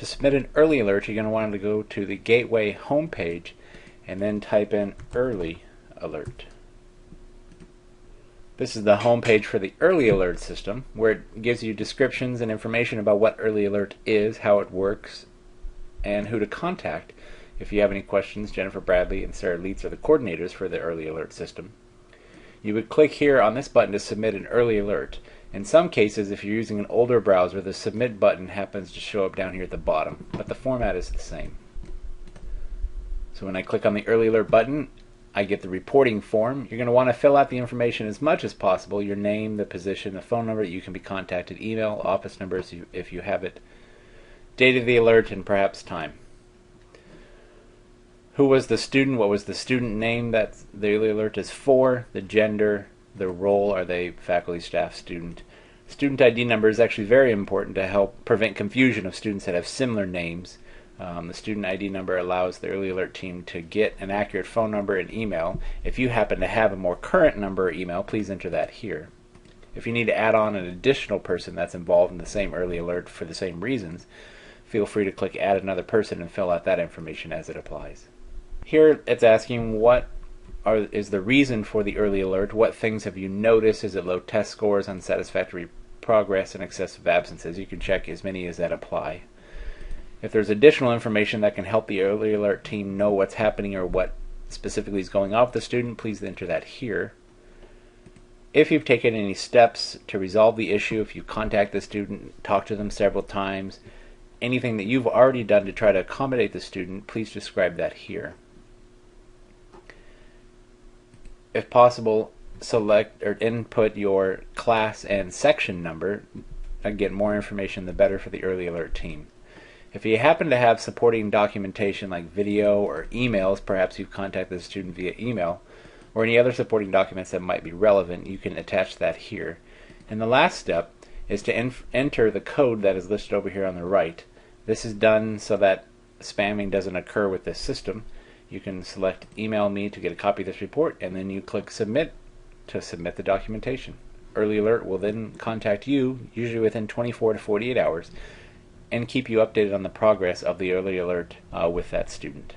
To submit an early alert, you're going to want to go to the Gateway homepage and then type in early alert. This is the homepage for the early alert system, where it gives you descriptions and information about what early alert is, how it works, and who to contact. If you have any questions, Jennifer Bradley and Sarah Leitz are the coordinators for the early alert system. You would click here on this button to submit an early alert. In some cases, if you're using an older browser, the submit button happens to show up down here at the bottom, but the format is the same. So when I click on the early alert button, I get the reporting form. You're going to want to fill out the information as much as possible: your name, the position, the phone number you can be contacted, email, office numbers if you have it, date of the alert, and perhaps time. Who was the student? What was the student name that the early alert is for? The gender, the role, are they faculty, staff, student? Student ID number is actually very important to help prevent confusion of students that have similar names. The student ID number allows the early alert team to get an accurate phone number and email. If you happen to have a more current number or email, please enter that here. If you need to add on an additional person that's involved in the same early alert for the same reasons, feel free to click add another person and fill out that information as it applies. Here it's asking what is the reason for the early alert. What things have you noticed? Is it low test scores, unsatisfactory progress, and excessive absences? You can check as many as that apply. If there's additional information that can help the early alert team know what's happening or what specifically is going on with the student, please enter that here. If you've taken any steps to resolve the issue, if you contact the student, talk to them several times, anything that you've already done to try to accommodate the student, please describe that here. If possible, select or input your class and section number. Again, more information the better for the early alert team. If you happen to have supporting documentation like video or emails, perhaps you've contacted the student via email, or any other supporting documents that might be relevant, you can attach that here. And the last step is to enter the code that is listed over here on the right. This is done so that spamming doesn't occur with this system. You can select email me to get a copy of this report, and then you click submit to submit the documentation. Early alert will then contact you, usually within 24 to 48 hours, and keep you updated on the progress of the early alert with that student.